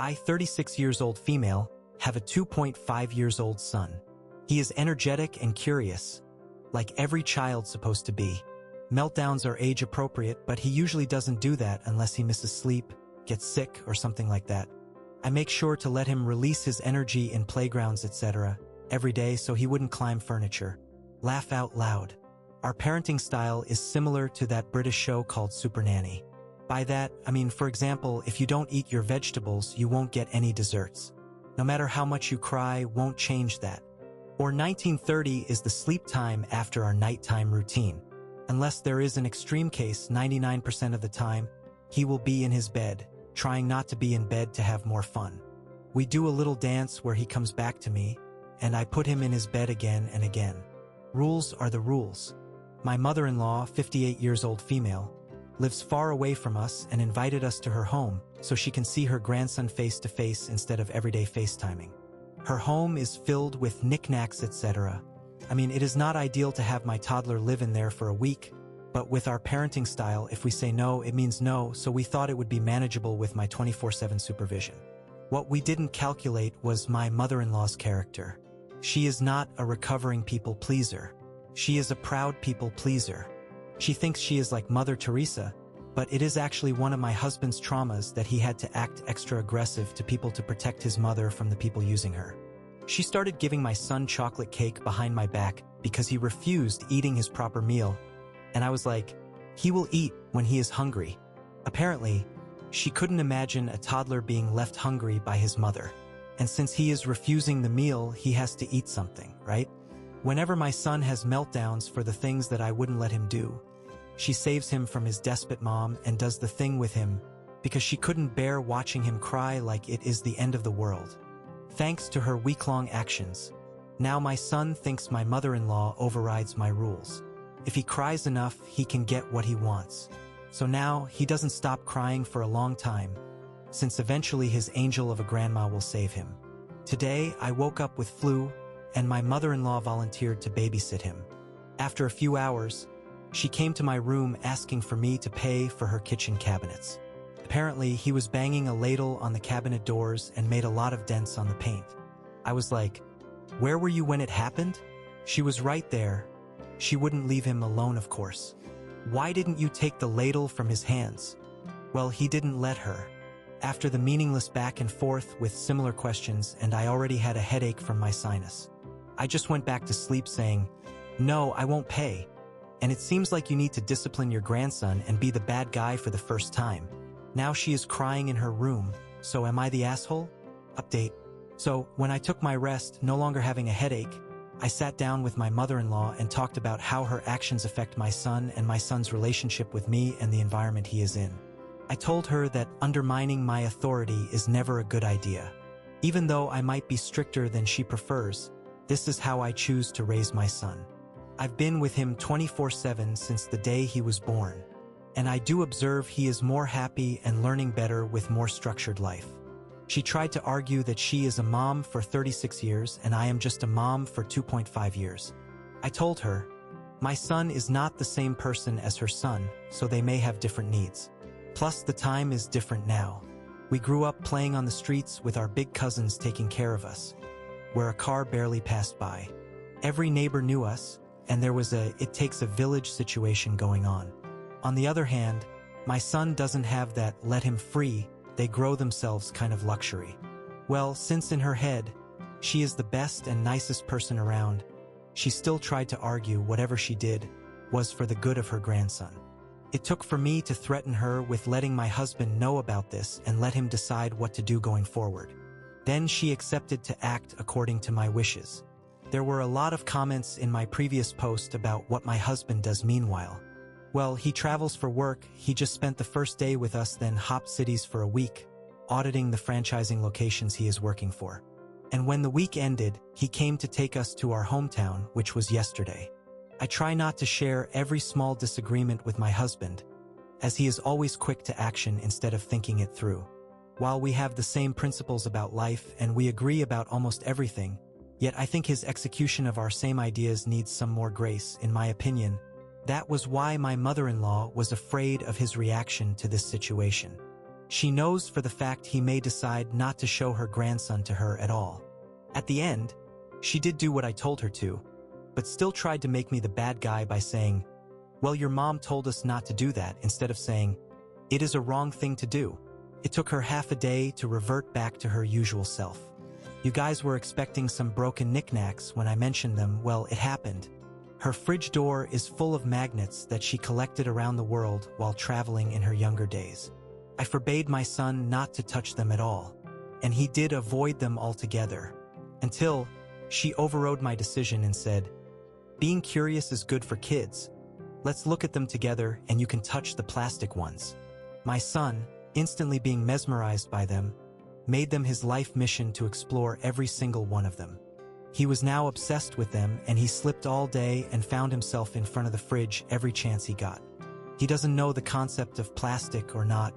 I, 36 years old female, have a 2.5 years old son. He is energetic and curious, like every child's supposed to be. Meltdowns are age appropriate, but he usually doesn't do that unless he misses sleep, gets sick, or something like that. I make sure to let him release his energy in playgrounds, etc. every day so he wouldn't climb furniture. Laugh out loud. Our parenting style is similar to that British show called Super Nanny. By that, I mean, for example, if you don't eat your vegetables, you won't get any desserts. No matter how much you cry, won't change that. Or 1930 is the sleep time after our nighttime routine. Unless there is an extreme case, 99% of the time, he will be in his bed, trying not to be in bed to have more fun. We do a little dance where he comes back to me, and I put him in his bed again and again. Rules are the rules. My mother-in-law, 58 years old female, lives far away from us and invited us to her home so she can see her grandson face-to-face instead of everyday FaceTiming. Her home is filled with knickknacks, etc. I mean, it is not ideal to have my toddler live in there for a week, but with our parenting style, if we say no, it means no, so we thought it would be manageable with my 24/7 supervision. What we didn't calculate was my mother-in-law's character. She is not a recovering people pleaser. She is a proud people pleaser. She thinks she is like Mother Teresa, but it is actually one of my husband's traumas that he had to act extra aggressive to people to protect his mother from the people using her. She started giving my son chocolate cake behind my back because he refused eating his proper meal, and I was like, he will eat when he is hungry. Apparently, she couldn't imagine a toddler being left hungry by his mother, and since he is refusing the meal, he has to eat something, right? Whenever my son has meltdowns for the things that I wouldn't let him do, she saves him from his despot mom and does the thing with him because she couldn't bear watching him cry like it is the end of the world. Thanks to her week-long actions, now my son thinks my mother-in-law overrides my rules. If he cries enough, he can get what he wants. So now he doesn't stop crying for a long time, since eventually his angel of a grandma will save him. Today, I woke up with flu, and my mother-in-law volunteered to babysit him. After a few hours, she came to my room asking for me to pay for her kitchen cabinets. Apparently, he was banging a ladle on the cabinet doors and made a lot of dents on the paint. I was like, "Where were you when it happened?" She was right there. She wouldn't leave him alone, of course. "Why didn't you take the ladle from his hands?" Well, he didn't let her. After the meaningless back and forth with similar questions, and I already had a headache from my sinus, I just went back to sleep saying, "No, I won't pay. And it seems like you need to discipline your grandson and be the bad guy for the first time." Now she is crying in her room, so am I the asshole? Update. So, when I took my rest, no longer having a headache, I sat down with my mother-in-law and talked about how her actions affect my son and my son's relationship with me and the environment he is in. I told her that undermining my authority is never a good idea. Even though I might be stricter than she prefers, this is how I choose to raise my son. I've been with him 24/7 since the day he was born, and I do observe he is more happy and learning better with more structured life. She tried to argue that she is a mom for 36 years and I am just a mom for 2.5 years. I told her, my son is not the same person as her son, so they may have different needs. Plus, the time is different now. We grew up playing on the streets with our big cousins taking care of us, where a car barely passed by. Every neighbor knew us, and there was a "it takes a village" situation going on. On the other hand, my son doesn't have that "let him free, they grow themselves" kind of luxury. Well, since in her head, she is the best and nicest person around, she still tried to argue whatever she did was for the good of her grandson. It took for me to threaten her with letting my husband know about this and let him decide what to do going forward. Then she accepted to act according to my wishes. There were a lot of comments in my previous post about what my husband does meanwhile. Well, he travels for work, he just spent the first day with us, then hopped cities for a week, auditing the franchising locations he is working for. And when the week ended, he came to take us to our hometown, which was yesterday. I try not to share every small disagreement with my husband, as he is always quick to action instead of thinking it through. While we have the same principles about life and we agree about almost everything, yet I think his execution of our same ideas needs some more grace, in my opinion. That was why my mother-in-law was afraid of his reaction to this situation. She knows for the fact he may decide not to show her grandson to her at all. At the end, she did do what I told her to, but still tried to make me the bad guy by saying, "Well, your mom told us not to do that," instead of saying, "It is a wrong thing to do." It took her half a day to revert back to her usual self. You guys were expecting some broken knickknacks when I mentioned them. Well, it happened. Her fridge door is full of magnets that she collected around the world while traveling in her younger days. I forbade my son not to touch them at all, and he did avoid them altogether, until she overrode my decision and said, "Being curious is good for kids. Let's look at them together and you can touch the plastic ones." My son, instantly being mesmerized by them, made them his life mission to explore every single one of them. He was now obsessed with them, and he slipped all day and found himself in front of the fridge every chance he got. He doesn't know the concept of plastic or not,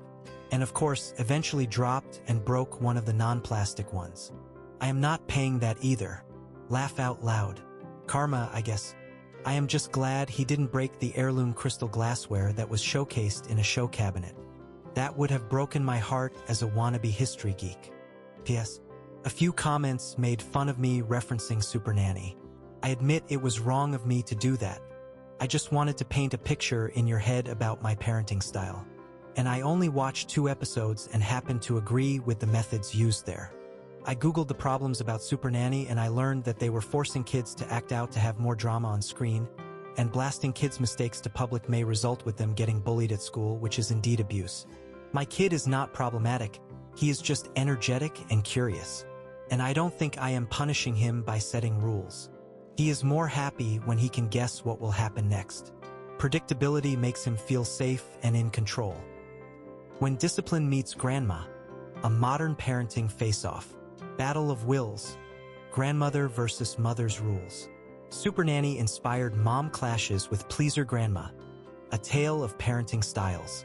and of course eventually dropped and broke one of the non-plastic ones. I am not paying that either. Laugh out loud. Karma, I guess. I am just glad he didn't break the heirloom crystal glassware that was showcased in a show cabinet. That would have broken my heart as a wannabe history geek. P.S. A few comments made fun of me referencing Super Nanny. I admit it was wrong of me to do that. I just wanted to paint a picture in your head about my parenting style. And I only watched 2 episodes and happened to agree with the methods used there. I googled the problems about Super Nanny and I learned that they were forcing kids to act out to have more drama on screen, and blasting kids' mistakes to public may result with them getting bullied at school, which is indeed abuse. My kid is not problematic, he is just energetic and curious. And I don't think I am punishing him by setting rules. He is more happy when he can guess what will happen next. Predictability makes him feel safe and in control. When Discipline Meets Grandma, a modern parenting face-off. Battle of Wills. Grandmother versus Mother's Rules. Super Nanny inspired mom clashes with Pleaser Grandma. A tale of parenting styles.